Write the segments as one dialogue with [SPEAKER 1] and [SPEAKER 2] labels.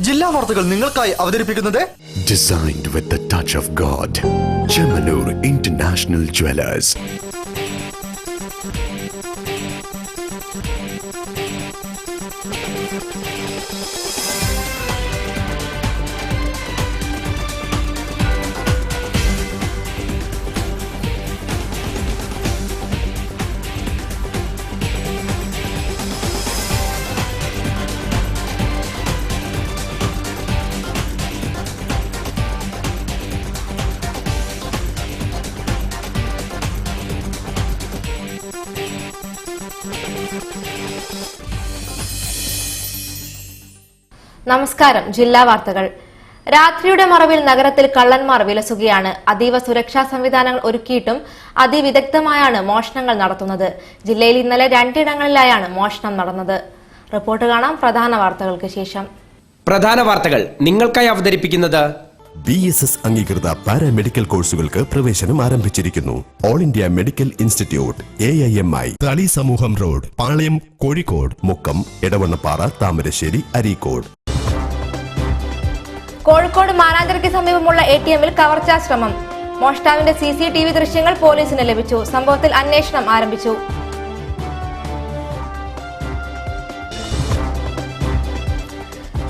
[SPEAKER 1] ജില്ലാ വാർത്തകൾ നിങ്ങൾക്കായി അവതരിപ്പിക്കുന്നത്
[SPEAKER 2] Designed with the touch of God. Chemanur International Jewelers.
[SPEAKER 3] നമസ്കാരം. ജില്ലാ വാർത്തകൾ. രാത്രിയുടെ മറവിൽ നഗരത്തിൽ കള്ളന്മാർ വിലസുകയാണ്. അതീവ സുരക്ഷാ സംവിധാനങ്ങൾ ഒരുക്കിയിട്ടും അതിവിദഗ്ധമായാണ് മോഷണങ്ങൾ നടത്തുന്നത്. ജില്ലയിൽ ഇന്നലെ 2 ഇടങ്ങളിലായാണ് മോഷണം നടന്നത്. റിപ്പോർട്ട് കാണാം പ്രധാന വാർത്തകൾക്ക് ശേഷം.
[SPEAKER 4] പ്രധാന വാർത്തകൾ നിങ്ങൾക്കായി അവതരിപ്പിക്കുന്നത്
[SPEAKER 2] BSS അംഗീകൃത പാരാമെഡിക്കൽ കോഴ്സുകൾക്ക് പ്രവേശനം ആരംഭിച്ചിരിക്കുന്നു. All India medical institute AIMI, തളി സമൂഹം റോഡ്, പാളയം, കോഴിക്കോട്, മുക്കം, എടവണ്ണപ്പാറ, താമരശ്ശേരി, അരീക്കോട്.
[SPEAKER 3] കോഴിക്കോട് മാനാഞ്ചിറയ്ക്ക് സമീപമുള്ള ATMൽ കവർച്ചാ ശ്രമം. മോഷ്ടാവിന്റെ CCTV ദൃശ്യങ്ങൾ പോലീസിന് ലഭിച്ചു. സംഭവത്തിൽ അന്വേഷണം ആരംഭിച്ചു.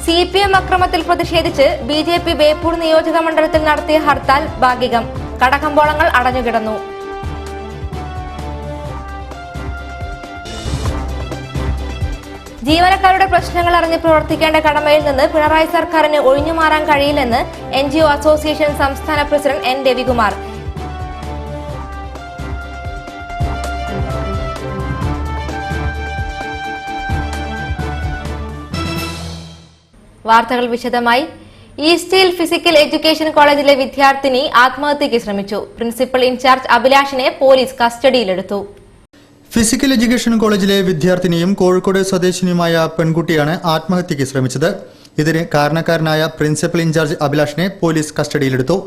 [SPEAKER 3] CPM അക്രമത്തിൽ പ്രതിഷേധിച്ച് BJP ബേപ്പൂർ നിയോജക മണ്ഡലത്തിൽ നടത്തിയ ഹർത്താൽ ഭാഗികം. കടകമ്പോളങ്ങൾ അടഞ്ഞുകിടന്നു. ജീവനക്കാരുടെ പ്രശ്നങ്ങൾ അറിഞ്ഞ് പ്രവർത്തിക്കേണ്ട കടമയിൽ നിന്ന് പിണറായി സർക്കാരിന് ഒഴിഞ്ഞുമാറാൻ കഴിയില്ലെന്ന് NGO അസോസിയേഷൻ സംസ്ഥാന പ്രസിഡന്റ് N. രവികുമാർ. വാർത്തകൾ വിശദമായി. ഈസ്റ്റ് ഹിൽ ഫിസിക്കൽ എഡ്യൂക്കേഷൻ കോളേജിലെ വിദ്യാർത്ഥിനി ആത്മഹത്യയ്ക്ക് ശ്രമിച്ചു. പ്രിൻസിപ്പൽ ഇൻചാർജ് അഭിലാഷിനെ പോലീസ് കസ്റ്റഡിയിലെടുത്തു.
[SPEAKER 1] ഫിസിക്കൽ എഡ്യൂക്കേഷൻ കോളേജിലെ വിദ്യാർത്ഥിനിയും കോഴിക്കോട് സ്വദേശിനിയുമായ പെൺകുട്ടിയാണ് ആത്മഹത്യയ്ക്ക് ശ്രമിച്ചത്. ഇതിന് കാരണക്കാരനായ പ്രിൻസിപ്പൽ ഇൻചാർജ് അഭിലാഷിനെ പോലീസ് കസ്റ്റഡിയിലെടുത്തു.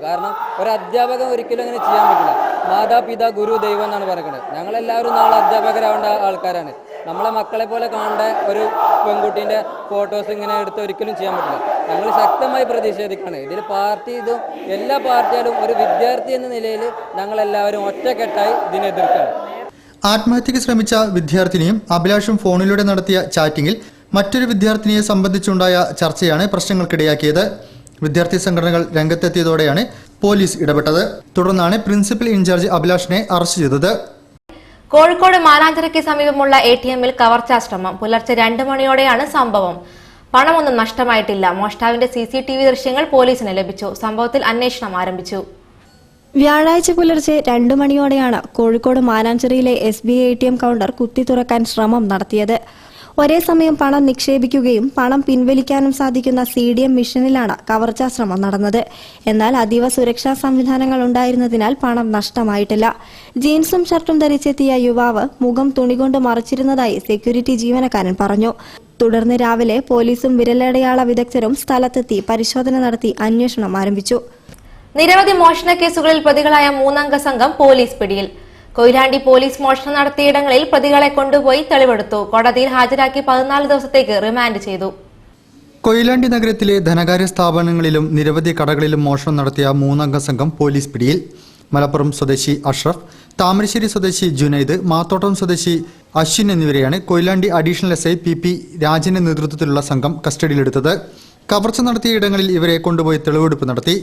[SPEAKER 5] കാരണം ഒരു അധ്യാപകൻ ഒരിക്കലും അങ്ങനെ ചെയ്യാൻ പറ്റില്ല. മാതാപിതാ ഗുരു ദൈവം എന്നാണ് പറയുന്നത്. ഞങ്ങളെല്ലാവരും നാളെ അധ്യാപകരാവേണ്ട ആൾക്കാരാണ്. നമ്മളെ മക്കളെ പോലെ കാണേണ്ട ഒരു പെൺകുട്ടീൻ്റെ ഫോട്ടോസ് ഇങ്ങനെ എടുത്ത് ഒരിക്കലും ചെയ്യാൻ പറ്റില്ല. ഞങ്ങൾ ശക്തമായി പ്രതിഷേധിക്കുകയാണ്. ഇതിൽ ഇതും എല്ലാ പാർട്ടികളും ഒരു വിദ്യാർത്ഥി എന്ന നിലയിൽ ഞങ്ങളെല്ലാവരും ഒറ്റക്കെട്ടായി ഇതിനെ എതിർക്കുകയാണ്.
[SPEAKER 1] ആത്മഹത്യയ്ക്ക് ശ്രമിച്ച വിദ്യാർത്ഥിനിയും അഭിലാഷും ഫോണിലൂടെ നടത്തിയ ചാറ്റിംഗിൽ മറ്റൊരു വിദ്യാർത്ഥിനിയെ സംബന്ധിച്ചുണ്ടായ ചർച്ചയാണ് പ്രശ്നങ്ങൾക്കിടയാക്കിയത്. വിദ്യാർത്ഥി സംഘടനകൾ രംഗത്തെത്തിയതോടെയാണ് പോലീസ് ഇടപെട്ടത്. തുടർന്നാണ് പ്രിൻസിപ്പൽ ഇൻചാർജ് അഭിലാഷിനെ അറസ്റ്റ് ചെയ്തത്.
[SPEAKER 3] കോഴിക്കോട് മാനാഞ്ചിറയ്ക്ക് സമീപമുള്ള ATMൽ കവർച്ചാ ശ്രമം. പുലർച്ചെ 2 മണിയോടെയാണ് സംഭവം. പണമൊന്നും നഷ്ടമായിട്ടില്ല. മോഷ്ടാവിന്റെ CCTV ദൃശ്യങ്ങൾ പോലീസിന് ലഭിച്ചു. സംഭവത്തിൽ അന്വേഷണം ആരംഭിച്ചു.
[SPEAKER 6] വ്യാഴാഴ്ച പുലർച്ചെ 2 മണിയോടെയാണ് കോഴിക്കോട് മാനാഞ്ചിറയിലെ SBI ATM കൗണ്ടർ കുത്തി തുറക്കാൻ ശ്രമം നടത്തിയത്. ഒരേ സമയം പണം നിക്ഷേപിക്കുകയും പണം പിൻവലിക്കാനും സാധിക്കുന്ന CDM മെഷീനിലാണ് കവർച്ചാ ശ്രമം നടന്നത്. എന്നാൽ അതീവ സുരക്ഷാ സംവിധാനങ്ങൾ ഉണ്ടായിരുന്നതിനാൽ പണം നഷ്ടമായിട്ടില്ല. ജീൻസും ഷർട്ടും ധരിച്ചെത്തിയ യുവാവ് മുഖം തുണികൊണ്ട് മറച്ചിരുന്നതായി സെക്യൂരിറ്റി ജീവനക്കാരൻ പറഞ്ഞു. തുടർന്ന് രാവിലെ പോലീസും വിരലടയാള വിദഗ്ധരും സ്ഥലത്തെത്തി പരിശോധന നടത്തി അന്വേഷണം ആരംഭിച്ചു.
[SPEAKER 3] നിരവധി മോഷണ കേസുകളിൽ പ്രതികളായ 3 അംഗ സംഘം പോലീസ് പിടിയിൽ. കൊയിലാണ്ടി പോലീസ് മോഷണം നടത്തിയിടങ്ങളിൽ പ്രതികളെ കൊണ്ടുപോയി തെളിവെടുത്തു. കോടതിയിൽ ഹാജരാക്കി 14 ദിവസത്തേക്ക് റിമാൻഡ് ചെയ്തു.
[SPEAKER 1] കൊയിലാണ്ടി നഗരത്തിലെ ധനകാര്യ സ്ഥാപനങ്ങളിലും നിരവധി കടകളിലും മോഷണം നടത്തിയ 3 അംഗ സംഘം പോലീസ് പിടിയിൽ. മലപ്പുറം സ്വദേശി അഷ്റഫ്, താമരശ്ശേരി സ്വദേശി ജുനൈദ്, മാത്തോട്ടം സ്വദേശി അശ്വിൻ എന്നിവരെയാണ് കൊയിലാണ്ടി അഡീഷണൽ SI PP രാജന്റെ നേതൃത്വത്തിലുള്ള സംഘം കസ്റ്റഡിയിലെടുത്തത്. കവർച്ച നടത്തിയ ഇടങ്ങളിൽ ഇവരെ കൊണ്ടുപോയി തെളിവെടുപ്പ് നടത്തി.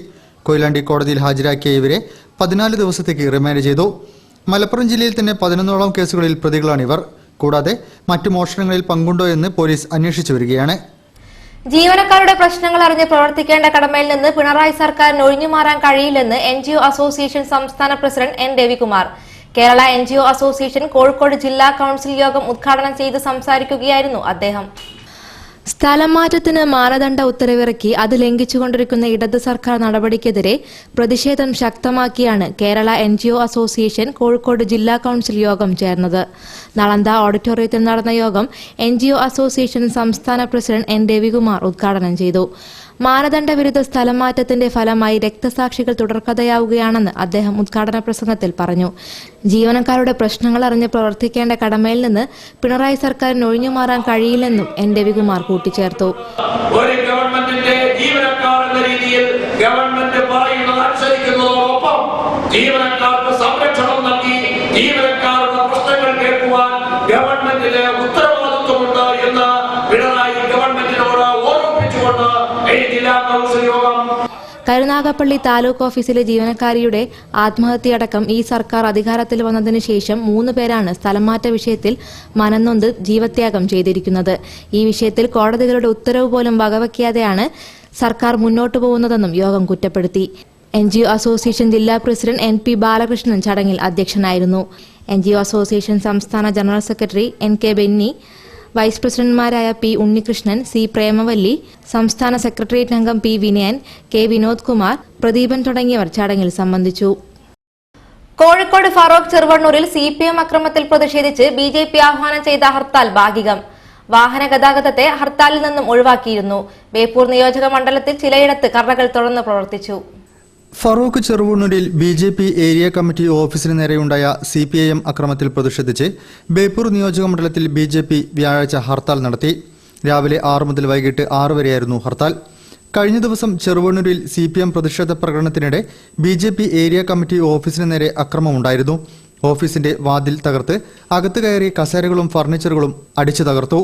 [SPEAKER 1] കൊയിലാണ്ടി കോടതിയിൽ ഹാജരാക്കിയ ഇവരെ 14 ദിവസത്തേക്ക് റിമാൻഡ് ചെയ്തു. മലപ്പുറം ജില്ലയിൽ തന്നെ 11ഓളം കേസുകളിൽ പ്രതികളാണിവർ. കൂടാതെ മറ്റു മോഷണങ്ങളിൽ പങ്കുണ്ടോ എന്ന് പോലീസ് അന്വേഷിച്ചു വരികയാണ്.
[SPEAKER 3] ജീവനക്കാരുടെ പ്രശ്നങ്ങൾ അറിഞ്ഞ് പ്രവർത്തിക്കേണ്ട കടമയിൽ നിന്ന് പിണറായി സർക്കാരിന് ഒഴിഞ്ഞുമാറാൻ കഴിയില്ലെന്ന് NGO അസോസിയേഷൻ സംസ്ഥാന president N. Ravikumar. Kerala NGO association Kozhikode ജില്ലാ കൌൺസിൽ യോഗം ഉദ്ഘാടനം ചെയ്ത് സംസാരിക്കുകയായിരുന്നു അദ്ദേഹം. സ്ഥലം മാറ്റത്തിന് മാനദണ്ഡ ഉത്തരവിറക്കി അത് ലംഘിച്ചുകൊണ്ടിരിക്കുന്ന ഇടത് സർക്കാർ നടപടിക്കെതിരെ പ്രതിഷേധം ശക്തമാക്കിയാണ് കേരള NGO അസോസിയേഷൻ കോഴിക്കോട് ജില്ലാ കൌൺസിൽ യോഗം ചേർന്നത്. നളന്ദ ഓഡിറ്റോറിയത്തിൽ നടന്ന യോഗം NGO അസോസിയേഷൻ സംസ്ഥാന പ്രസിഡന്റ് N. രവികുമാർ ഉദ്ഘാടനം ചെയ്തു. മാനദണ്ഡവിരുദ്ധ സ്ഥലംമാറ്റത്തിന്റെ ഫലമായി രക്തസാക്ഷികൾ തുടർക്കഥയാവുകയാണെന്ന് അദ്ദേഹം ഉദ്ഘാടന പ്രസംഗത്തിൽ പറഞ്ഞു. ജീവനക്കാരുടെ പ്രശ്നങ്ങൾ അറിഞ്ഞ് പ്രവർത്തിക്കേണ്ട കടമയിൽ നിന്ന് പിണറായി സർക്കാരിന് ഒഴിഞ്ഞുമാറാൻ കഴിയില്ലെന്നും എൻ രവികുമാർ കൂട്ടിച്ചേർത്തു.
[SPEAKER 7] ഒരു ഗവൺമെന്റിന്റെ ജീവനക്കാർ എന്ന രീതിയിൽ ഗവൺമെന്റ് പറയുന്നത് അനുസരിക്കുന്നതോടൊപ്പം ജീവനക്കാർക്ക് സംരക്ഷണം നൽകി ജീവനക്കാരുടെ പ്രശ്നങ്ങൾ കേൾക്കുവാൻ ഗവൺമെന്റിന് ഉത്തരവാദിത്വമുണ്ട് എന്ന് പിണറായി ഗവൺമെന്റിനോട് ഓർമ്മിപ്പിച്ചുകൊണ്ട് ഈ ജില്ലാ കൗൺസിൽ യോഗം
[SPEAKER 3] കരുനാഗപ്പള്ളി താലൂക്ക് ഓഫീസിലെ ജീവനക്കാരിയുടെ ആത്മഹത്യയടക്കം ഈ സർക്കാർ അധികാരത്തിൽ വന്നതിന് ശേഷം 3 പേരാണ് സ്ഥലംമാറ്റ വിഷയത്തിൽ മനംനൊന്ത് ജീവത്യാഗം ചെയ്തിരിക്കുന്നത്. ഈ വിഷയത്തിൽ കോടതികളുടെ ഉത്തരവ് പോലും വകവയ്ക്കാതെയാണ് സർക്കാർ മുന്നോട്ടു പോകുന്നതെന്നും യോഗം കുറ്റപ്പെടുത്തി. NGO അസോസിയേഷൻ ജില്ലാ പ്രസിഡന്റ് NP ബാലകൃഷ്ണൻ ചടങ്ങിൽ അധ്യക്ഷനായിരുന്നു. NGO അസോസിയേഷൻ സംസ്ഥാന general secretary NK Benny, vice പ്രസിഡന്റുമാരായ P ഉണ്ണികൃഷ്ണൻ, C പ്രേമവല്ലി, സംസ്ഥാന സെക്രട്ടേറിയറ്റ് അംഗം P വിനയൻ, K വിനോദ് കുമാർ, പ്രദീപൻ തുടങ്ങിയവർ ചടങ്ങിൽ സംബന്ധിച്ചു. കോഴിക്കോട് ഫറോക്ക് ചെറുവണ്ണൂരിൽ CPM അക്രമത്തിൽ പ്രതിഷേധിച്ച് BJP ആഹ്വാനം ചെയ്ത ഹർത്താൽ ഭാഗികം. വാഹന ഗതാഗതത്തെ ഹർത്താലിൽ നിന്നും ഒഴിവാക്കിയിരുന്നു. ബേപ്പൂർ നിയോജക മണ്ഡലത്തിൽ ചിലയിടത്ത് കടകൾ തുറന്ന് പ്രവർത്തിച്ചു.
[SPEAKER 1] ഫറൂഖ് ചെറുവണ്ണൂരിൽ BJP ഏരിയ കമ്മിറ്റി ഓഫീസിന് നേരെയുണ്ടായ CPIM അക്രമത്തിൽ പ്രതിഷേധിച്ച് ബേപ്പൂർ നിയോജക മണ്ഡലത്തിൽ BJP വ്യാഴാഴ്ച ഹർത്താൽ നടത്തി. രാവിലെ 6 മുതൽ വൈകിട്ട് 6 വരെയായിരുന്നു ഹർത്താൽ. കഴിഞ്ഞ ദിവസം ചെറുവണ്ണൂരിൽ CPM പ്രതിഷേധ പ്രകടനത്തിനിടെ BJP ഏരിയ കമ്മിറ്റി ഓഫീസിന് നേരെ അക്രമമുണ്ടായിരുന്നു. ഓഫീസിന്റെ വാതിൽ തകർത്ത് അകത്ത് കയറി കസേരകളും ഫർണിച്ചറുകളും അടിച്ചു തകർത്തു.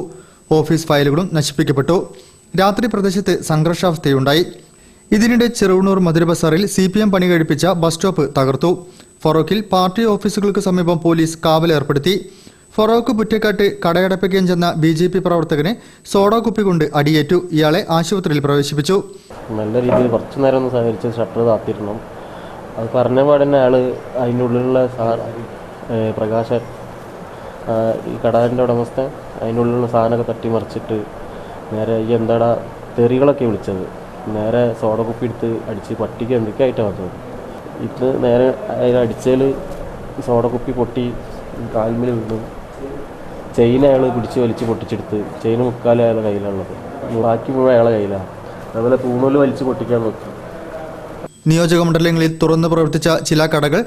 [SPEAKER 1] ഓഫീസ് ഫയലുകളും നശിപ്പിക്കപ്പെട്ടു. രാത്രി പ്രദേശത്ത് സംഘർഷാവസ്ഥയുണ്ടായി. ഇതിനിടെ ചെറുവണ്ണൂർ മധുര ബസാറിൽ CPM പണി കഴിപ്പിച്ച ബസ് സ്റ്റോപ്പ് തകർത്തു. ഫറോക്കിൽ പാർട്ടി ഓഫീസുകൾക്ക് സമീപം പോലീസ് കാവലേർപ്പെടുത്തി. ഫറോക്ക് പുറ്റക്കാട്ട് കടയടപ്പിക്കാൻ ചെന്ന BJP പ്രവർത്തകനെ സോഡ കുപ്പി കൊണ്ട് അടിയേറ്റു. ഇയാളെ ആശുപത്രിയിൽ പ്രവേശിപ്പിച്ചു.
[SPEAKER 8] നല്ല രീതിയിൽ കുറച്ചു നേരം ഒന്ന് സഹകരിച്ച് ഷട്ടർ താത്തിരണം. അത് പറഞ്ഞ പാടന്നെ ആള് അതിൻ്റെ ഉള്ളിലുള്ള പ്രകാശൻ, ഈ കടലിൻ്റെ ഉടമസ്ഥൻ അതിൻ്റെ ഉള്ളിലുള്ള സാധനമൊക്കെ തട്ടിമറിച്ചിട്ട് നേരെ ഈ എന്താടാ തെറികളൊക്കെ വിളിച്ചത്. നേരെ സോഡ കുപ്പി എടുത്ത് അടിച്ച് പട്ടിക്ക് എന്തൊക്കെയായിട്ടാണ് വന്നത്. ഇത് നേരെ അതിൽ അടിച്ചതിൽ സോഡ കുപ്പി പൊട്ടി കാൽമിൽ വീണു. ചെയിൻ അയാൾ പിടിച്ച് വലിച്ച് പൊട്ടിച്ചെടുത്ത്. ചെയിൻ മുക്കാലും അയാളുടെ കയ്യിലുള്ളത്, ബാക്കി മുഴുവൻ അയാളുടെ കയ്യിലാണ്. അതുപോലെ തൂണൂല് വലിച്ച് പൊട്ടിക്കാൻ നോക്കി.
[SPEAKER 1] നിയോജക മണ്ഡലങ്ങളിൽ തുറന്നു പ്രവർത്തിച്ച ചില കടകൾ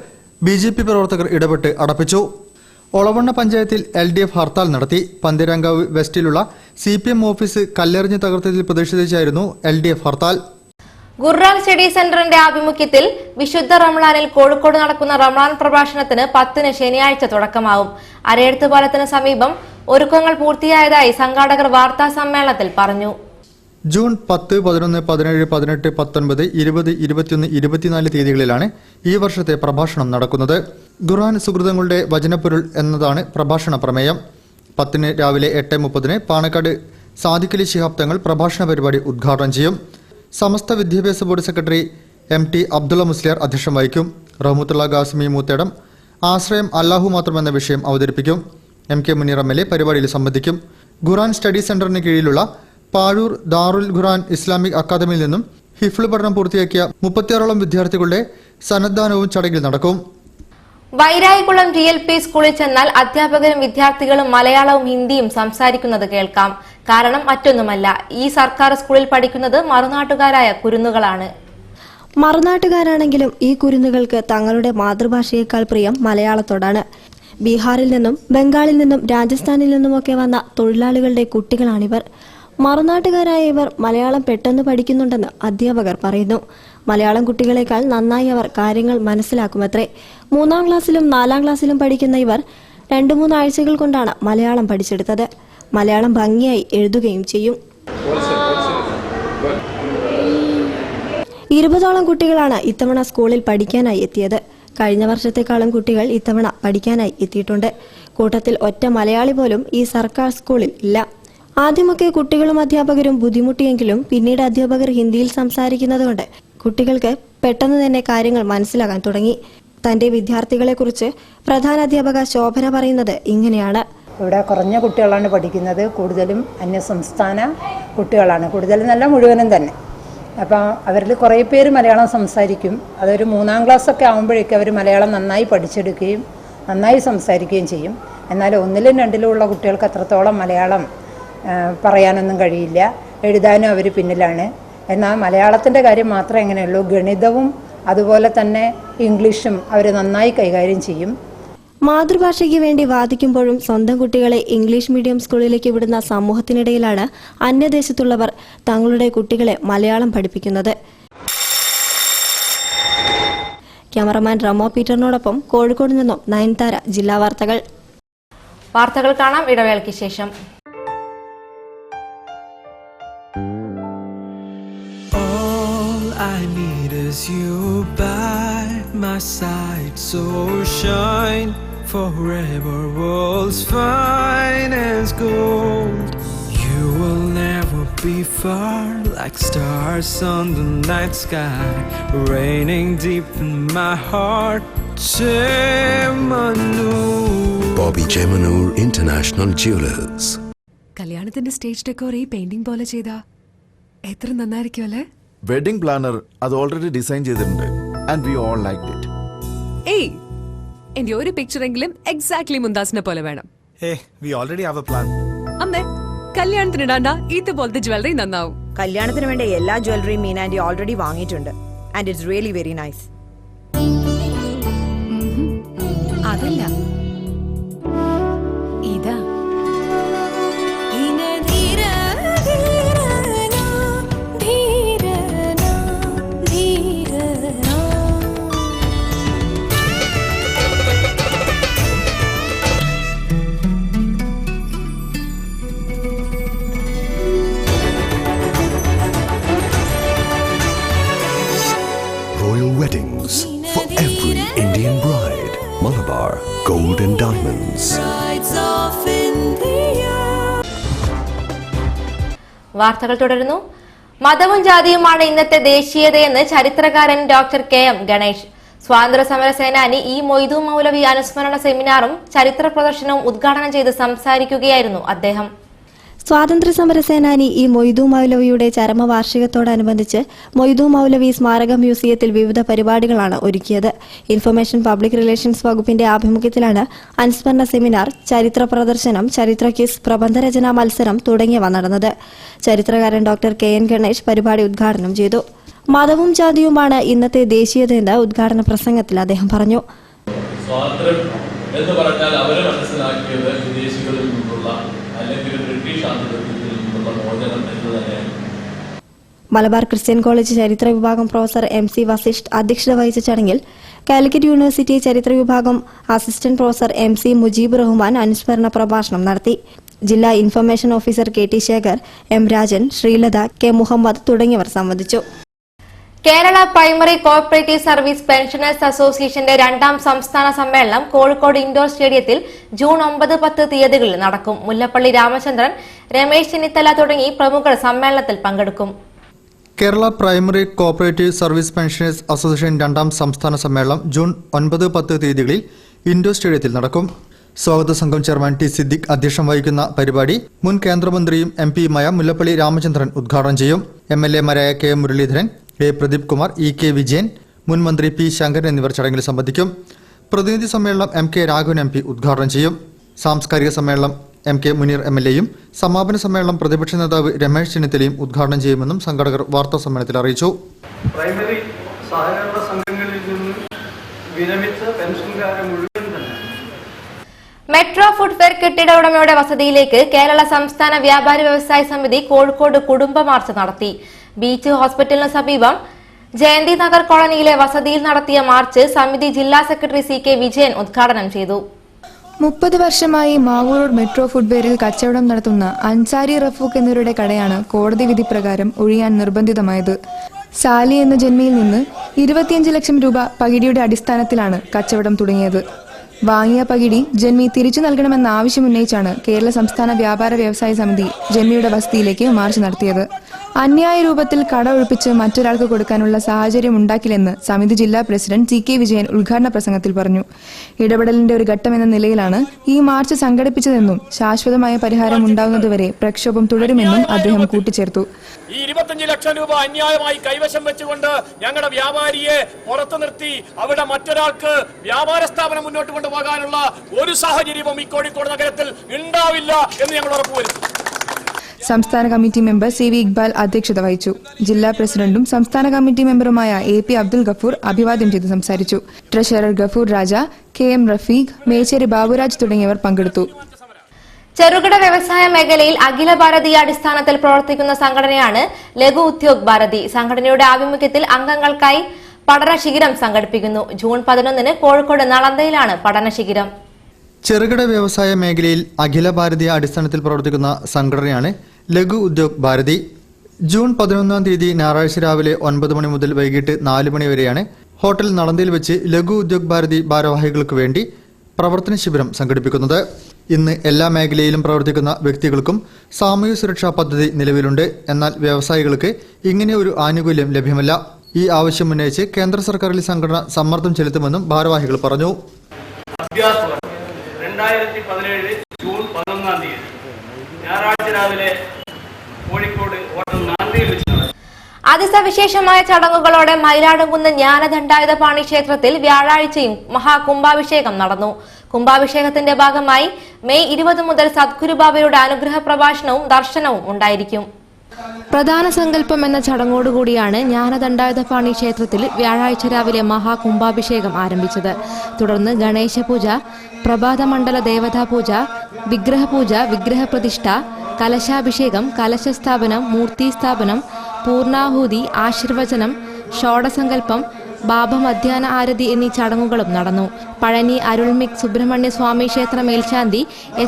[SPEAKER 1] BJP പ്രവർത്തകർ ഇടപെട്ട് അടപ്പിച്ചു. ഒളവണ്ണ പഞ്ചായത്തിൽ LDF ഹർത്താൽ നടത്തി. പന്തീരാങ്കാവ് വെസ്റ്റിലുള്ള CPM ഓഫീസ് കല്ലെറിഞ്ഞ് തകർത്തതിൽ പ്രതിഷേധിച്ചായിരുന്നു LDF ഹർത്താൽ.
[SPEAKER 3] ഖുർആൻ സ്റ്റഡി സെന്ററിന്റെ ആഭിമുഖ്യത്തിൽ വിശുദ്ധ റമളാനിൽ കോഴിക്കോട് നടക്കുന്ന റമളാൻ പ്രഭാഷണത്തിന് 10-ന് ശനിയാഴ്ച തുടക്കമാവും. അരയടുത്ത് പാലത്തിന് സമീപം ഒരുക്കങ്ങൾ പൂർത്തിയായതായി സംഘാടകർ വാർത്താ സമ്മേളനത്തിൽ പറഞ്ഞു.
[SPEAKER 1] ജൂൺ 10, 11, 17, 18, 19, 20, 21, 24 തീയതികളിലാണ് ഈ വർഷത്തെ പ്രഭാഷണം നടക്കുന്നത്. ഖുർആൻ സുഹൃതങ്ങളുടെ വചനപ്പൊരുൾ എന്നതാണ് പ്രഭാഷണ പ്രമേയം. 10-ന് രാവിലെ 8:30 പാണക്കാട് സാദിഖലി ശിഹാബ് തങ്ങൾ പ്രഭാഷണ പരിപാടി ഉദ്ഘാടനം ചെയ്യും. സമസ്ത വിദ്യാഭ്യാസ board secretary MT Abdulla Musliyar അധ്യക്ഷം വഹിക്കും. റഹ്മത്തുള്ള ഖാസിമി മൂത്തേടം ആശ്രയം അല്ലാഹു മാത്രം എന്ന വിഷയം അവതരിപ്പിക്കും. MK മുനീർ MLA പരിപാടിയിൽ സംബന്ധിക്കും. ഖുർആൻ സ്റ്റഡി സെന്ററിന് കീഴിലുള്ള പാഴൂർ ദാറുൽ ഖുർആൻ ഇസ്ലാമിക് അക്കാദമിയിൽ നിന്നും ഹിഫ്ള് പഠനം പൂർത്തിയാക്കിയ 36ഓളം വിദ്യാർത്ഥികളുടെ സന്നദ്ധാനവും ചടങ്ങിൽ നടക്കും.
[SPEAKER 3] വൈരായിക്കുളം GLP സ്കൂളിൽ ചെന്നാൽ അധ്യാപകരും വിദ്യാർത്ഥികളും മലയാളവും ഹിന്ദിയും സംസാരിക്കുന്നത് കേൾക്കാം. കാരണം മറ്റൊന്നുമല്ല, ഈ സർക്കാർ സ്കൂളിൽ പഠിക്കുന്നത് മറുനാട്ടുകാരായ കുരുന്നുകളാണ്.
[SPEAKER 6] മറുനാട്ടുകാരാണെങ്കിലും ഈ കുരുന്നുകൾക്ക് തങ്ങളുടെ മാതൃഭാഷയേക്കാൾ പ്രിയം മലയാളത്തോടാണ്. ബീഹാറിൽ നിന്നും ബംഗാളിൽ നിന്നും രാജസ്ഥാനിൽ നിന്നുമൊക്കെ വന്ന തൊഴിലാളികളുടെ കുട്ടികളാണിവർ. മറുനാട്ടുകാരായ ഇവർ മലയാളം പെട്ടെന്ന് പഠിക്കുന്നുണ്ടെന്ന് അധ്യാപകർ പറയുന്നു. മലയാളം കുട്ടികളെക്കാൾ നന്നായി അവർ കാര്യങ്ങൾ മനസ്സിലാക്കുമത്രേ. 3-ാം ക്ലാസ്സിലും 4-ാം ക്ലാസ്സിലും പഠിക്കുന്ന ഇവർ 2-3 ആഴ്ചകൾ കൊണ്ടാണ് മലയാളം പഠിച്ചെടുത്തത്. മലയാളം ഭംഗിയായി എഴുതുകയും ചെയ്യും. 20ഓളം കുട്ടികളാണ് ഇത്തവണ സ്കൂളിൽ പഠിക്കാനായി എത്തിയത്. കഴിഞ്ഞ വർഷത്തെക്കാളും കുട്ടികൾ ഇത്തവണ പഠിക്കാനായി എത്തിയിട്ടുണ്ട്. കൂട്ടത്തിൽ ഒറ്റ മലയാളി പോലും ഈ സർക്കാർ സ്കൂളിൽ ഇല്ല. ആദ്യമൊക്കെ കുട്ടികളും അധ്യാപകരും ബുദ്ധിമുട്ടിയെങ്കിലും പിന്നീട് അധ്യാപകർ ഹിന്ദിയിൽ സംസാരിക്കുന്നതുകൊണ്ട് കുട്ടികൾക്ക് പെട്ടെന്ന് തന്നെ കാര്യങ്ങൾ മനസ്സിലാകാൻ തുടങ്ങി. തന്റെ വിദ്യാർത്ഥികളെക്കുറിച്ച് പ്രധാനാധ്യാപക ശോഭന പറയുന്നത് ഇങ്ങനെയാണ്.
[SPEAKER 9] ഇവിടെ കുറഞ്ഞ കുട്ടികളാണ് പഠിക്കുന്നത്. കൂടുതലും അന്യസംസ്ഥാന കുട്ടികളാണ്, കൂടുതലും നല്ല മുഴുവനും തന്നെ. അപ്പോൾ അവരിൽ കുറേ പേര് മലയാളം സംസാരിക്കും. അതൊരു 3-ാം ക്ലാസ്സൊക്കെ ആകുമ്പോഴേക്കും അവർ മലയാളം നന്നായി പഠിച്ചെടുക്കുകയും നന്നായി സംസാരിക്കുകയും ചെയ്യും. എന്നാൽ 1-ലും 2-ലും ഉള്ള കുട്ടികൾക്ക് അത്രത്തോളം മലയാളം പറയാനൊന്നും കഴിയില്ല. എഴുതാനും അവർ പിന്നിലാണ്. എന്നാൽ മലയാളത്തിൻ്റെ കാര്യം മാത്രമേ എങ്ങനെയുള്ളൂ, ഗണിതവും അതുപോലെ തന്നെ ഇംഗ്ലീഷും അവർ നന്നായി കൈകാര്യം ചെയ്യും.
[SPEAKER 6] മാതൃഭാഷയ്ക്ക് വേണ്ടി വാദിക്കുമ്പോഴും സ്വന്തം കുട്ടികളെ ഇംഗ്ലീഷ് മീഡിയം സ്കൂളിലേക്ക് വിടുന്ന സമൂഹത്തിനിടയിലാണ് അന്യദേശത്തുള്ളവർ തങ്ങളുടെ കുട്ടികളെ മലയാളം പഠിപ്പിക്കുന്നത്. ക്യാമറമാൻ റമോ പീറ്ററിനോടൊപ്പം കോഴിക്കോട് നിന്നും നയൻതാര, ജില്ലാ വാർത്തകൾ.
[SPEAKER 3] വാർത്തകൾ കാണാം ഇടവേളയ്ക്ക് ശേഷം.
[SPEAKER 10] You by my side, so shine forever, world's finest gold. You will never be far, like stars on the night sky, raining deep in my heart.
[SPEAKER 2] Bobby Jemanur International Jewelers.
[SPEAKER 11] കല്യാണത്തിന്റെ stage decor ഈ painting പോലെ ചെയ്താ എത്ര നന്നായിരിക്കും അല്ലേ?
[SPEAKER 12] Wedding planar അത് already design ചെയ്തിട്ടുണ്ട് and we all liked it.
[SPEAKER 11] ഏയ്, എന്റെ ഒരു പിക്ചറെങ്കിലും എക്സാക്ട്ലി മുന്താസിനെ പോലെ വേണം.
[SPEAKER 12] We already have a plan.
[SPEAKER 11] അമ്മേ, കല്യാണത്തിനിടാണ്ട ഇതുപോലത്തെ ജ്വല്ലറി നന്നാവും.
[SPEAKER 13] കല്യാണത്തിന് വേണ്ട എല്ലാ ജ്വല്ലറിയും മീനാൻഡി ഓൾറെഡി വാങ്ങിയിട്ടുണ്ട് and it's really very nice.
[SPEAKER 11] അതല്ല, ഇതാ.
[SPEAKER 2] Weddings for every Indian bride. Malabar Gold and Diamonds.
[SPEAKER 3] വാർത്തകൾ തുടരുന്നു. മതവും ജാതിയുമാണ് ഇന്നത്തെ ദേശീയതയെന്ന് ചരിത്രകാരൻ ഡോക്ടർ കെ.എം. ഗണേഷ്. സ്വാതന്ത്ര്യ സമര സേനാനി ഇ മൊയ്തു മൗലവി അനുസ്മരണ സെമിനാറും ചരിത്ര പ്രദർശനവും ഉദ്ഘാടനം ചെയ്ത് സംസാരിക്കുകയായിരുന്നു അദ്ദേഹം.
[SPEAKER 6] സ്വാതന്ത്ര്യ സമര സേനാനി ഇ മൊയ്തു മൗലവിയുടെ ചരമവാർഷികത്തോടനുബന്ധിച്ച് മൊയ്തു മൗലവി സ്മാരക മ്യൂസിയത്തിൽ വിവിധ പരിപാടികളാണ് ഒരുക്കിയത്. ഇൻഫർമേഷൻ പബ്ലിക് റിലേഷൻസ് വകുപ്പിന്റെ ആഭിമുഖ്യത്തിലാണ് അനുസ്മരണ സെമിനാർ, ചരിത്ര പ്രദർശനം, ചരിത്ര ക്വിസ്, പ്രബന്ധരചനാ മത്സരം തുടങ്ങിയവ നടന്നത്. ചരിത്രകാരൻ ഡോക്ടർ കെ.എൻ. ഗണേഷ് പരിപാടി ഉദ്ഘാടനം ചെയ്തു. മതവും ജാതിയുമാണ് ഇന്നത്തെ ദേശീയതയെന്ന് ഉദ്ഘാടന പ്രസംഗത്തിൽ അദ്ദേഹം പറഞ്ഞു.
[SPEAKER 7] സ്വാതന്ത്ര്യം എന്ന് പറഞ്ഞാൽ അവരെ മനസ്സിലാക്കിയത് വിദേശികളിൽ നിന്നുള്ള അല്ലെങ്കിൽ ബ്രിട്ടീഷ് ആധിപത്യത്തിൽ നിന്നുള്ള മോചനം എന്ന് തന്നെയാണ്.
[SPEAKER 6] മലബാർ ക്രിസ്ത്യൻ കോളേജ് ചരിത്ര വിഭാഗം പ്രൊഫസർ MC വസിഷ്ഠ് അധ്യക്ഷത വഹിച്ച ചടങ്ങിൽ കാലിക്കറ്റ് യൂണിവേഴ്സിറ്റി ചരിത്ര വിഭാഗം assistant professor MC Mujeeb Rahman അനുസ്മരണ പ്രഭാഷണം നടത്തി. ജില്ലാ information officer KT Shekhar, M Rajan, Sreelatha, K Muhammad തുടങ്ങിയവർ സംബന്ധിച്ചു.
[SPEAKER 3] Kerala primary cooperative service pensioners അസോസിയേഷന്റെ 2ാം സംസ്ഥാന സമ്മേളനം കോഴിക്കോട് ഇൻഡോർ സ്റ്റേഡിയത്തിൽ ജൂൺ 9, 10 തീയതികളിൽ നടക്കും. മുല്ലപ്പള്ളി രാമചന്ദ്രൻ, രമേശ് ചെന്നിത്തല തുടങ്ങി പ്രമുഖർ സമ്മേളനത്തിൽ പങ്കെടുക്കും.
[SPEAKER 1] Kerala primary cooperative service pensioners association 2ാം സംസ്ഥാന സമ്മേളനം ജൂൺ 9, 10 തീയതികളിൽ ഇൻഡോർ സ്റ്റേഡിയത്തിൽ നടക്കും. സ്വാഗത സംഘം ചെയർമാൻ T. സിദ്ദിഖ് അധ്യക്ഷം വഹിക്കുന്ന പരിപാടി മുൻ കേന്ദ്രമന്ത്രിയും MP-യുമായ മുല്ലപ്പള്ളി രാമചന്ദ്രൻ ഉദ്ഘാടനം ചെയ്യും. MLA-മാരായ K. Muraleedharan, A. Pradeep Kumar, E. K. Vijayan, മുൻ മന്ത്രി P. ശങ്കരൻ എന്നിവർ ചടങ്ങിൽ സംബന്ധിക്കും. പ്രതിനിധി സമ്മേളനം M. K. രാഘവൻ MP ഉദ്ഘാടനം ചെയ്യും. സാംസ്കാരിക സമ്മേളനം M. K. മുനീർ MLA-യും സമാപന സമ്മേളനം പ്രതിപക്ഷ നേതാവ് രമേശ് ചെന്നിത്തലയും ഉദ്ഘാടനം ചെയ്യുമെന്നും സംഘാടകർ വാർത്താ സമ്മേളനത്തിൽ അറിയിച്ചു.
[SPEAKER 14] പ്രൈമറി സഹകരണ സംഘങ്ങളിൽ നിന്ന് വിരമിച്ച പെൻഷൻകാരെ മുഴുവൻ തന്നെ
[SPEAKER 3] മെട്രോ ഫുട്വെയർ കെട്ടിട ഉടമയുടെ വസതിയിലേക്ക് കേരള സംസ്ഥാന വ്യാപാരി വ്യവസായ സമിതി കോഴിക്കോട് കുടുംബ മാർച്ച് നടത്തി. ബീച്ച് ഹോസ്പിറ്റലിന് സമീപം ജയന്തി നഗർ കോളനിയിലെ വസതിയിൽ നടത്തിയ മാർച്ച് സമിതി ജില്ലാ സെക്രട്ടറി CK വിജയൻ ഉദ്ഘാടനം ചെയ്തു.
[SPEAKER 15] 30 വർഷമായി മാവൂർ മെട്രോ ഫുട്വെയറിൽ കച്ചവടം നടത്തുന്ന അൻസാരി റഫൂഖ് എന്നിവരുടെ കടയാണ് കോടതി വിധി പ്രകാരം ഒഴിയാൻ നിർബന്ധിതമായത്. സാലി എന്ന ജന്മിയിൽ നിന്ന് 25 ലക്ഷം രൂപ പകിടിയുടെ അടിസ്ഥാനത്തിലാണ് കച്ചവടം തുടങ്ങിയത്. വാങ്ങിയ പകിടി ജന്മി തിരിച്ചു നൽകണമെന്ന ആവശ്യമുന്നയിച്ചാണ് കേരള സംസ്ഥാന വ്യാപാര വ്യവസായ സമിതി ജന്മിയുടെ വസതിയിലേക്ക് മാർച്ച് നടത്തിയത്. അന്യായ രൂപത്തിൽ കട ഒഴിപ്പിച്ച് മറ്റൊരാൾക്ക് കൊടുക്കാനുള്ള സാഹചര്യം ഉണ്ടാക്കില്ലെന്ന് സമിതി ജില്ലാ പ്രസിഡന്റ് CK വിജയൻ ഉദ്ഘാടന പ്രസംഗത്തിൽ പറഞ്ഞു. ഇടപെടലിന്റെ ഒരു ഘട്ടമെന്ന നിലയിലാണ് ഈ മാർച്ച് സംഘടിപ്പിച്ചതെന്നും ശാശ്വതമായ പരിഹാരം ഉണ്ടാകുന്നതുവരെ പ്രക്ഷോഭം തുടരുമെന്നും അദ്ദേഹം കൂട്ടിച്ചേർത്തു.
[SPEAKER 7] ഈ 25 ലക്ഷം രൂപ അന്യായമായി കൈവശം വെച്ചുകൊണ്ട് ഞങ്ങളുടെ വ്യാപാരിയെ പുറത്തു നിർത്തി അവിടെ മറ്റൊരാൾക്ക് വ്യാപാര സ്ഥാപനം മുന്നോട്ട് കൊണ്ടുപോകാനുള്ള ഒരു സാഹചര്യവും ഈ കോഴിക്കോട് നഗരത്തിൽ ഉണ്ടാവില്ല എന്ന് ഞങ്ങൾ ഉറപ്പുവരുത്തും.
[SPEAKER 15] സംസ്ഥാന കമ്മിറ്റി മെമ്പർ CV ഇക്ബാൽ അധ്യക്ഷത വഹിച്ചു. ജില്ലാ പ്രസിഡന്റും സംസ്ഥാന കമ്മിറ്റി മെമ്പറുമായ AP അബ്ദുൽ ഗഫൂർ അഭിവാദ്യം ചെയ്ത് സംസാരിച്ചു. ട്രഷറർ ഗഫൂർ രാജ, KM റഫീഖ്, മേച്ചേരി ബാബുരാജ് തുടങ്ങിയവർ പങ്കെടുത്തു.
[SPEAKER 3] ചെറുകിട വ്യവസായ മേഖലയിൽ അഖില ഭാരതീയ അടിസ്ഥാനത്തിൽ പ്രവർത്തിക്കുന്ന സംഘടനയാണ് ലഘു ഉദ്യോഗ് ഭാരതി. സംഘടനയുടെ ആഭിമുഖ്യത്തിൽ അംഗങ്ങൾക്കായി പഠന ശിബിരം സംഘടിപ്പിക്കുന്നു. ജൂൺ 11-ന് കോഴിക്കോട് നളന്തയിലാണ് പഠന ശിബിരം.
[SPEAKER 1] ചെറുകിട വ്യവസായ മേഖലയിൽ അഖില ഭാരതീയ അടിസ്ഥാനത്തിൽ പ്രവർത്തിക്കുന്ന സംഘടനയാണ് ലഘു ഉദ്യോഗ് ഭാരതി. ജൂൺ 11-ാം തീയതി ഞായറാഴ്ച രാവിലെ 9 മണി മുതൽ വൈകിട്ട് 4 മണി വരെയാണ് ഹോട്ടൽ നളന്തയിൽ വെച്ച് ലഘു ഉദ്യോഗ് ഭാരതി ഭാരവാഹികൾക്ക് വേണ്ടി പ്രവർത്തന ശിബിരം സംഘടിപ്പിക്കുന്നത്. ഇന്ന് എല്ലാ മേഖലയിലും പ്രവർത്തിക്കുന്ന വ്യക്തികൾക്കും സാമൂഹ്യ സുരക്ഷാ പദ്ധതി നിലവിലുണ്ട്. എന്നാൽ വ്യവസായികൾക്ക് ഇങ്ങനെ ഒരു ആനുകൂല്യം ലഭ്യമല്ല. ഈ ആവശ്യം ഉന്നയിച്ച് കേന്ദ്ര സർക്കാരിൽ സംഘടന സമ്മർദ്ദം ചെലുത്തുമെന്നും ഭാരവാഹികൾ പറഞ്ഞു.
[SPEAKER 14] 2017 ജൂൺ 11-ാം തീയതി ഞായറാഴ്ച രാവിലെ കോഴിക്കോട് ഹോട്ടൽ നളന്തയിൽ വെച്ച്
[SPEAKER 3] അതിസവിശേഷമായ ചടങ്ങുകളോടെ മയിലാടുംകുന്ന് ജ്ഞാനദണ്ഡായുധപാണി ക്ഷേത്രത്തിൽ വ്യാഴാഴ്ചയും മഹാകുംഭാഭിഷേകം നടന്നു. കുംഭാഭിഷേകത്തിന്റെ ഭാഗമായി മെയ് 20 മുതൽ സദ്ഗുരുബാബയുടെ അനുഗ്രഹ പ്രഭാഷണവും ദർശനവും ഉണ്ടായിരിക്കും. പ്രധാന സങ്കല്പം എന്ന ചടങ്ങോടുകൂടിയാണ് ജ്ഞാനദണ്ഡായുധപാണി ക്ഷേത്രത്തിൽ വ്യാഴാഴ്ച രാവിലെ മഹാകുംഭാഭിഷേകം ആരംഭിച്ചത്. തുടർന്ന് ഗണേശപൂജ, പ്രഭാതമണ്ഡല ദേവതാപൂജ, വിഗ്രഹപൂജ, വിഗ്രഹപ്രതിഷ്ഠ, കലശാഭിഷേകം, കലശസ്ഥാപനം, മൂർത്തിസ്ഥാപനം, പൂർണാഹൂതി, ആശീർവചനം, ഷോഡസങ്കല്പം, ബാബമധ്യാന ആരതി എന്നീ ചടങ്ങുകളും നടന്നു. പഴനി അരുൾമിക് സുബ്രഹ്മണ്യ സ്വാമി ക്ഷേത്ര മേൽശാന്തി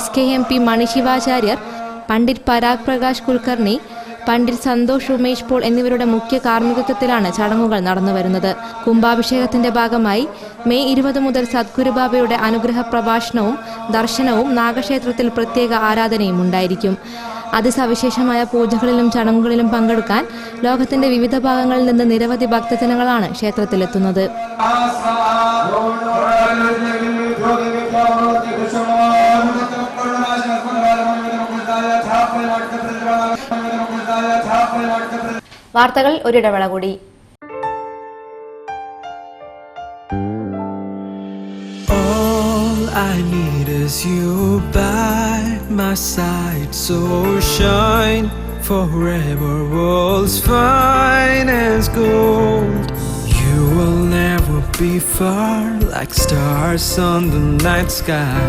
[SPEAKER 3] SKMP മണിശിവാചാര്യർ, പണ്ഡിറ്റ് പരാഗ് പ്രകാശ് കുൽക്കർണി, പണ്ഡിറ്റ് സന്തോഷ് ഉമേഷ് പോൾ എന്നിവരുടെ മുഖ്യ കാർമ്മികത്വത്തിലാണ് ചടങ്ങുകൾ നടന്നുവരുന്നത്. കുംഭാഭിഷേകത്തിന്റെ ഭാഗമായി മെയ് 20 മുതൽ സദ്ഗുരുബാബയുടെ അനുഗ്രഹ പ്രഭാഷണവും ദർശനവും നാഗക്ഷേത്രത്തിൽ പ്രത്യേക ആരാധനയും ഉണ്ടായിരിക്കും. അതിസവിശേഷമായ പൂജകളിലും ചടങ്ങുകളിലും പങ്കെടുക്കാൻ ലോകത്തിന്റെ വിവിധ ഭാഗങ്ങളിൽ നിന്ന് നിരവധി ഭക്തജനങ്ങളാണ് ക്ഷേത്രത്തിലെത്തുന്നത്. വാർത്തകൾ ഒരിടവേള കൂടി.
[SPEAKER 10] I need is you by my side, so shine forever, world's fine as gold. You will never be far, like stars on the night sky,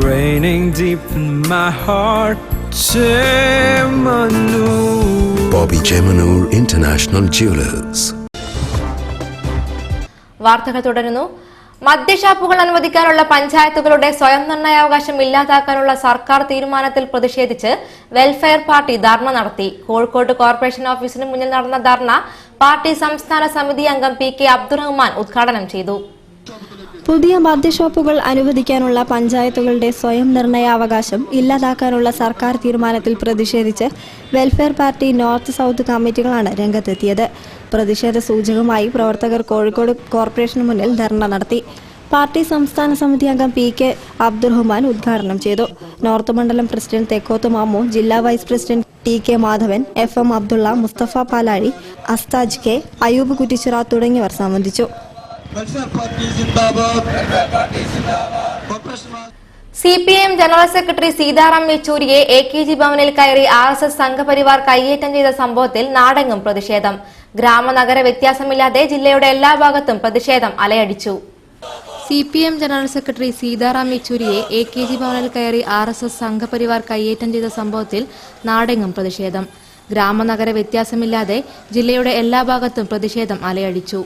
[SPEAKER 10] raining deep in my heart. Chemanur,
[SPEAKER 2] Bobby Chemanur International Jewelers.
[SPEAKER 3] വാർത്തകൾ തുടരുന്നു. മദ്യഷാപ്പുകൾ അനുവദിക്കാനുള്ള പഞ്ചായത്തുകളുടെ സ്വയം നിർണയാവകാശം ഇല്ലാതാക്കാനുള്ള സർക്കാർ തീരുമാനത്തിൽ പ്രതിഷേധിച്ച് welfare party ധർണ നടത്തി. Kozhikode corporation ഓഫീസിന് മുന്നിൽ നടന്ന ധർണ പാർട്ടി സംസ്ഥാന സമിതി അംഗം PK അബ്ദുറഹ്മാൻ ഉദ്ഘാടനം ചെയ്തു.
[SPEAKER 6] പുതിയ മദ്യഷോപ്പുകൾ അനുവദിക്കാനുള്ള പഞ്ചായത്തുകളുടെ സ്വയം നിർണയാവകാശം ഇല്ലാതാക്കാനുള്ള സർക്കാർ തീരുമാനത്തിൽ പ്രതിഷേധിച്ച് വെൽഫെയർ പാർട്ടി നോർത്ത് സൗത്ത് കമ്മിറ്റികളാണ് രംഗത്തെത്തിയത്. പ്രതിഷേധ സൂചകമായി പ്രവർത്തകർ കോഴിക്കോട് കോർപ്പറേഷന് മുന്നിൽ ധർണ നടത്തി. പാർട്ടി സംസ്ഥാന സമിതി അംഗം PK അബ്ദുറഹ്മാൻ ഉദ്ഘാടനം ചെയ്തു. നോർത്ത് മണ്ഡലം പ്രസിഡന്റ് തെക്കോത്ത് മാമു, ജില്ലാ vice president TK Madhavan, FM Abdulla, Musthafa Palazhi, Asthaj K, Ayoob Kuttichira തുടങ്ങിയവർ സംബന്ധിച്ചു.
[SPEAKER 3] CPIM ജനറൽ സെക്രട്ടറി സീതാറാം യെച്ചൂരിയെ AKG ഭവനിൽ കയറി RSS സംഘപരിവാർ കയ്യേറ്റം ചെയ്ത സംഭവത്തിൽ നാടെങ്ങും പ്രതിഷേധം. ഗ്രാമനഗര വ്യത്യാസമില്ലാതെ ജില്ലയുടെ എല്ലാ ഭാഗത്തും പ്രതിഷേധം അലയടിച്ചു. CPIM ജനറൽ സെക്രട്ടറി സീതാറാം യെച്ചൂരിയെ AKG ഭവനിൽ കയറി RSS സംഘപരിവാർ കയ്യേറ്റം ചെയ്ത സംഭവത്തിൽ നാടെങ്ങും പ്രതിഷേധം. ഗ്രാമനഗര വ്യത്യാസമില്ലാതെ ജില്ലയുടെ എല്ലാ ഭാഗത്തും പ്രതിഷേധം അലയടിച്ചു.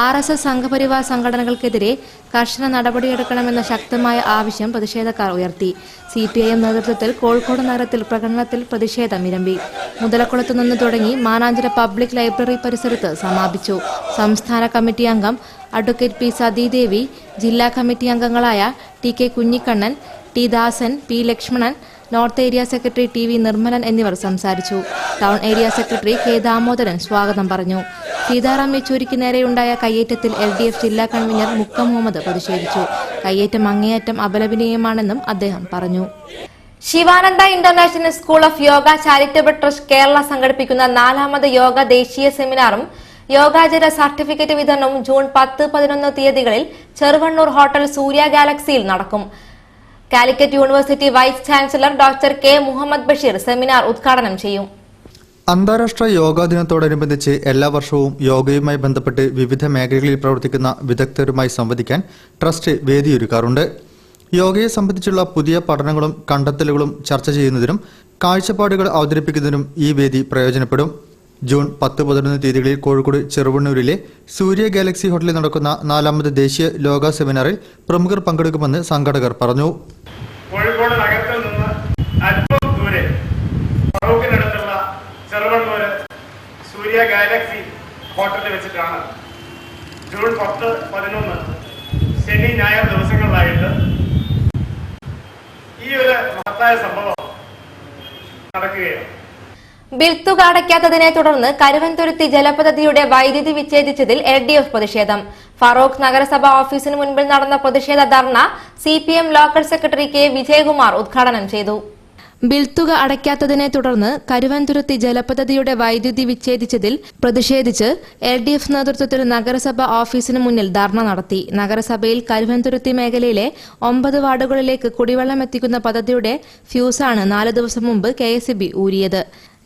[SPEAKER 3] RSS സംഘപരിവാർ സംഘടനകൾക്കെതിരെ കർശന നടപടിയെടുക്കണമെന്ന ശക്തമായ ആവശ്യം പ്രതിഷേധക്കാർ ഉയർത്തി. CPIM നേതൃത്വത്തിൽ കോഴിക്കോട് നഗരത്തിൽ പ്രകടനത്തിൽ പ്രതിഷേധം ഇരമ്പി. മുതലക്കുളത്തു നിന്ന് തുടങ്ങി മാനാഞ്ചിറ പബ്ലിക് ലൈബ്രറി പരിസരത്ത് സമാപിച്ചു. സംസ്ഥാന കമ്മിറ്റി അംഗം അഡ്വക്കേറ്റ് P സതീദേവി, ജില്ലാ കമ്മിറ്റി അംഗങ്ങളായ TK കുഞ്ഞിക്കണ്ണൻ, T ദാസൻ, P Lakshmanan, north area secretary TV Nirmalan എന്നിവർ സംസാരിച്ചു. Town area secretary K Damodaran സ്വാഗതം പറഞ്ഞു. സീതാറാം യെച്ചൂരിക്ക് നേരെയുണ്ടായ കയ്യേറ്റത്തിൽ LDF ജില്ലാ കൺവീനർ മുക്കം മുഹമ്മദ് പ്രതിഷേധിച്ചു. കയ്യേറ്റം അങ്ങേയറ്റം അപലപനീയമാണെന്നും അദ്ദേഹം പറഞ്ഞു. Sivananda international school of yoga charitable trust Kerala സംഘടിപ്പിക്കുന്ന 4ാമത് യോഗ ദേശീയ സെമിനാറും യോഗാചര സർട്ടിഫിക്കറ്റ് വിതരണവും ജൂൺ 10, 11 തീയതികളിൽ ചെറുവണ്ണൂർ ഹോട്ടൽ സൂര്യ ഗാലക്സിയിൽ നടക്കും. Calicut university vice chancellor doctor K Muhammad Basheer seminar ഉദ്ഘാടനം ചെയ്യും.
[SPEAKER 1] അന്താരാഷ്ട്ര യോഗാ ദിനത്തോടനുബന്ധിച്ച് എല്ലാ വർഷവും യോഗയുമായി ബന്ധപ്പെട്ട് വിവിധ മേഖലകളിൽ പ്രവർത്തിക്കുന്ന വിദഗ്ധരുമായി സംവദിക്കാൻ ട്രസ്റ്റ് വേദിയൊരുക്കാറുണ്ട്. യോഗയെ സംബന്ധിച്ചുള്ള പുതിയ പഠനങ്ങളും കണ്ടെത്തലുകളും ചർച്ച ചെയ്യുന്നതിനും കാഴ്ചപ്പാടുകൾ അവതരിപ്പിക്കുന്നതിനും ഈ വേദി പ്രയോജനപ്പെടും. ജൂൺ 10-11 തീയതികളിൽ കോഴിക്കോട് ചെറുവണ്ണൂരിലെ സൂര്യ ഗാലക്സി ഹോട്ടലിൽ നടക്കുന്ന 4ാമത് ദേശീയ യോഗ സെമിനാറിൽ പ്രമുഖർ പങ്കെടുക്കുമെന്ന് സംഘാടകർ പറഞ്ഞു.
[SPEAKER 14] കോഴിക്കോട് നഗരത്തിൽ നിന്ന് അല്പം ദൂരെ ഫറൂഖിനടുത്തുള്ള ചെറുവണ്ണൂര് സൂര്യ ഗാലക്സി ഹോട്ടലിൽ വെച്ചിട്ടാണ് ജൂൺ 10-11 ശനി ഞായർ ദിവസങ്ങളിലായിട്ട് ഈ ഒരു മഹത്തായ സംഭവം നടക്കുകയാണ്.
[SPEAKER 3] ബിൽ തുക അടയ്ക്കാത്തതിനെ തുടർന്ന് കരുവൻതുരുത്തി ജലപദ്ധതിയുടെ വൈദ്യുതി വിച്ഛേദിച്ചതിൽ LDF പ്രതിഷേധം. ഫറോക്ക് നഗരസഭ ഓഫീസിന് മുൻപിൽ നടന്ന പ്രതിഷേധ ധർണ CPM local secretary K Vijayakumar ഉദ്ഘാടനം ചെയ്തു.
[SPEAKER 16] ബിൽ തുക അടയ്ക്കാത്തതിനെ തുടർന്ന് കരുവൻതുരുത്തി ജലപദ്ധതിയുടെ വൈദ്യുതി വിച്ഛേദിച്ചതിൽ പ്രതിഷേധിച്ച് LDF നേതൃത്വത്തിൽ നഗരസഭ ഓഫീസിന് മുന്നിൽ ധർണ നടത്തി. നഗരസഭയിൽ കരുവൻതുരുത്തി മേഖലയിലെ 9 വാർഡുകളിലേക്ക് കുടിവെള്ളം എത്തിക്കുന്ന പദ്ധതിയുടെ ഫ്യൂസാണ് 4 ദിവസം മുമ്പ് KSEB ഊരിയത്.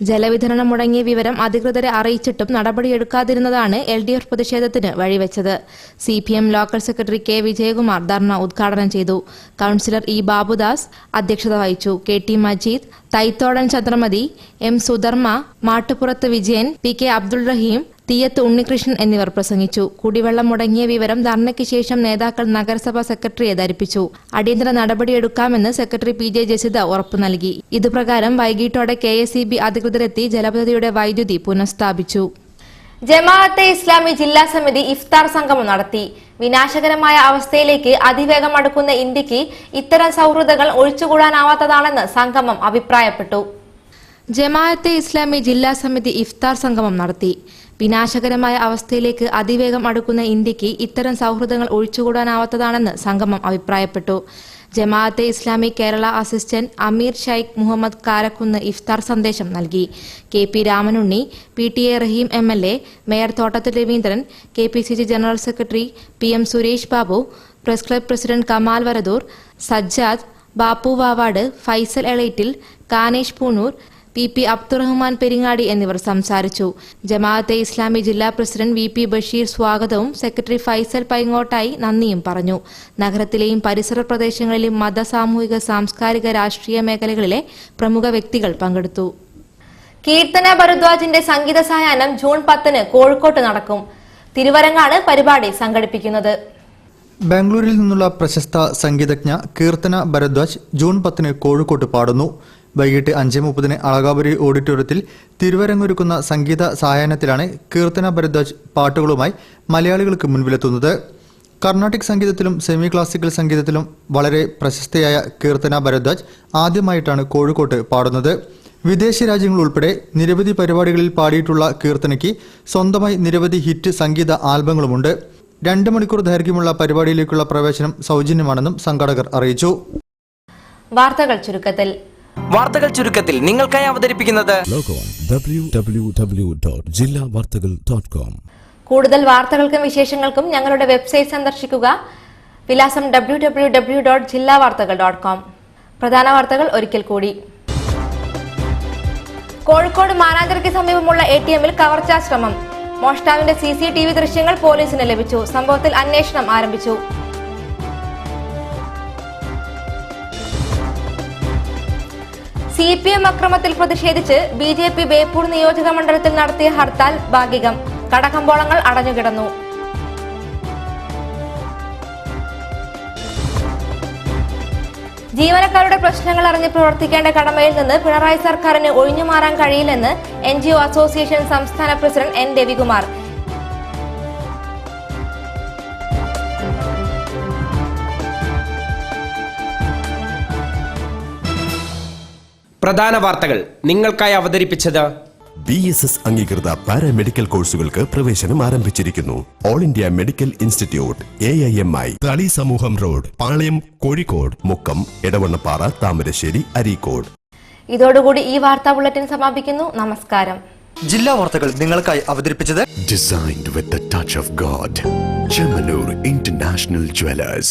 [SPEAKER 16] ജലവിതരണം മുടങ്ങിയ വിവരം അധികൃതരെ അറിയിച്ചിട്ടും നടപടിയെടുക്കാതിരുന്നതാണ് LDF പ്രതിഷേധത്തിന് വഴിവെച്ചത്. CPM local secretary K Vijayakumar ധർണ ഉദ്ഘാടനം ചെയ്തു. കൌൺസിലർ E ബാബുദാസ് അധ്യക്ഷത വഹിച്ചു. KT Majeed, തൈത്തോടൻ Chandramathi, M Sudharma, മാട്ടുപുറത്ത് Vijayan, PK Abdul റഹീം, തീയത്ത് ഉണ്ണികൃഷ്ണൻ എന്നിവർ പ്രസംഗിച്ചു. കുടിവെള്ളം മുടങ്ങിയ വിവരം ധർണയ്ക്ക് ശേഷം നേതാക്കൾ നഗരസഭാ സെക്രട്ടറിയെ ധരിപ്പിച്ചു. അടിയന്തര നടപടിയെടുക്കാമെന്ന് സെക്രട്ടറി PJ ജസിത ഉറപ്പു നൽകി. ഇതുപ്രകാരം വൈകിട്ടോടെ KSEB അധികൃതരെത്തി ജലപദ്ധതിയുടെ വൈദ്യുതി പുനഃസ്ഥാപിച്ചു.
[SPEAKER 3] ജമാഅത്തെ ഇസ്ലാമി ജില്ലാ സമിതി ഇഫ്താർ സംഗമം നടത്തി. വിനാശകരമായ അവസ്ഥയിലേക്ക് അതിവേഗം അടുക്കുന്ന ഇന്ത്യക്ക് ഇത്തരം സൗഹൃദങ്ങൾ ഒഴിച്ചുകൂടാനാവാത്തതാണെന്ന് സംഗമം അഭിപ്രായപ്പെട്ടു.
[SPEAKER 16] ജമാഅത്തെ ഇസ്ലാമി ജില്ലാ സമിതി ഇഫ്താർ സംഗമം നടത്തി. വിനാശകരമായ അവസ്ഥയിലേക്ക് അതിവേഗം അടുക്കുന്ന ഇന്ത്യക്ക് ഇത്തരം സൗഹൃദങ്ങൾ ഒഴിച്ചുകൂടാനാവാത്തതാണെന്ന് സംഗമം അഭിപ്രായപ്പെട്ടു. ജമാഅത്തെ ഇസ്ലാമി കേരള അസിസ്റ്റന്റ് അമീർ ഷൈഖ് മുഹമ്മദ് കാരക്കുന്ന് ഇഫ്താർ സന്ദേശം നൽകി. KP Ramanunni, PTA Raheem MLA, mayor Thottathil Raveendran, KPCC general secretary PM Suresh Babu, press club president Kamal Varadoor, Sajjad, Bappu Vavad, Faisal Elettil, Kanesh Poonoor, PP Abdurahman Peringadi എന്നിവർ സംസാരിച്ചു. ജമാഅത്തെ ഇസ്ലാമി ജില്ലാ പ്രസിഡന്റ് VP ബഷീർ സ്വാഗതവും സെക്രട്ടറി ഫൈസൽ പൈങ്ങോട്ടായി നന്ദിയും പറഞ്ഞു. നഗരത്തിലെയും പരിസര പ്രദേശങ്ങളിലെയും മത, സാമൂഹിക, സാംസ്കാരിക, രാഷ്ട്രീയ മേഖലകളിലെ പ്രമുഖ വ്യക്തികൾ പങ്കെടുത്തു.
[SPEAKER 3] കീർത്തന ഭരദ്വാജിന്റെ സംഗീത സായാഹ്നം ജൂൺ 10 കോഴിക്കോട്ട് നടക്കും. തിരുവരങ്ങാണ് പരിപാടി സംഘടിപ്പിക്കുന്നത്.
[SPEAKER 1] ബാംഗ്ലൂരിൽ നിന്നുള്ള പ്രശസ്ത സംഗീതജ്ഞ കീർത്തന ഭരദ്വാജ് ജൂൺ 10 കോഴിക്കോട്ട് പാടുന്നു. വൈകിട്ട് 5:30 അളകാപുരി ഓഡിറ്റോറിയത്തിൽ തിരുവരങ്ങൊരുക്കുന്ന സംഗീത സായാഹ്നത്തിലാണ് കീർത്തന ഭരദ്വാജ് പാട്ടുകളുമായി മലയാളികൾക്ക് മുൻപിലെത്തുന്നത്. കർണാട്ടിക് സംഗീതത്തിലും സെമി ക്ലാസിക്കൽ സംഗീതത്തിലും വളരെ പ്രശസ്തയായ കീർത്തന ഭരദ്വാജ് ആദ്യമായിട്ടാണ് കോഴിക്കോട്ട് പാടുന്നത്. വിദേശ രാജ്യങ്ങൾ ഉൾപ്പെടെ നിരവധി പരിപാടികളിൽ പാടിയിട്ടുള്ള കീർത്തനയ്ക്ക് സ്വന്തമായി നിരവധി ഹിറ്റ് സംഗീത ആൽബങ്ങളുമുണ്ട്. 2 മണിക്കൂർ ദൈർഘ്യമുള്ള പരിപാടിയിലേക്കുള്ള പ്രവേശനം സൗജന്യമാണെന്നും സംഘാടകർ അറിയിച്ചു.
[SPEAKER 4] വാർത്തകൾ ചുരുക്കത്തിൽ നിങ്ങൾക്കായി അവതരിപ്പിക്കുന്നത്
[SPEAKER 2] www.jillavartagal.com.
[SPEAKER 3] കൂടുതൽ വാർത്തകൾക്കും വിശേഷങ്ങൾക്കും ഞങ്ങളുടെ വെബ്സൈറ്റ് സന്ദർശിക്കുക. വിലാസം www.jillavartagal.com. പ്രധാന വാർത്തകൾ ഒരിക്കൽ കൂടി. കോഴിക്കോട് മാനാഞ്ചിറയ്ക്ക് സമീപമുള്ള ATMൽ കവർച്ചാ ശ്രമം. മോഷ്ടാവിന്റെ CCTV ദൃശ്യങ്ങൾ പോലീസിന് ലഭിച്ചു. സംഭവത്തിൽ അന്വേഷണം ആരംഭിച്ചു. CPM അക്രമത്തിൽ പ്രതിഷേധിച്ച് BJP ബേപ്പൂർ നിയോജക മണ്ഡലത്തിൽ നടത്തിയ ഹർത്താൽ ഭാഗികം. കടകമ്പോളങ്ങൾ അടഞ്ഞുകിടന്നു. ജീവനക്കാരുടെ പ്രശ്നങ്ങൾ അറിഞ്ഞ് പ്രവർത്തിക്കേണ്ട കടമയിൽ നിന്ന് പിണറായി സർക്കാരിന് ഒഴിഞ്ഞുമാറാൻ കഴിയില്ലെന്ന് NGO അസോസിയേഷൻ സംസ്ഥാന പ്രസിഡന്റ് N രവികുമാർ.
[SPEAKER 4] പ്രധാന വാർത്തകൾ നിങ്ങൾക്കായി അവതരിപ്പിച്ചത്
[SPEAKER 2] BSS അംഗീകൃത പാരാമെഡിക്കൽ കോഴ്സുകൾക്ക് പ്രവേശനം ആരംഭിച്ചിരിക്കുന്നു. All India medical institute AIMI, തളി സമൂഹം റോഡ്, പാളയം, കോഴിക്കോട്, മുക്കം, എടവണ്ണപ്പാറ, താമരശ്ശേരി, അരീക്കോട്.
[SPEAKER 3] ഇതോടുകൂടി ഈ വാർത്താ ബുള്ളറ്റിൻ സമാപിക്കുന്നു. നമസ്കാരം.
[SPEAKER 1] ജില്ലാ വാർത്തകൾ നിങ്ങൾക്കായി അവതരിപ്പിച്ചത്
[SPEAKER 2] Designed with the touch of God, Chemanur International Jewelers.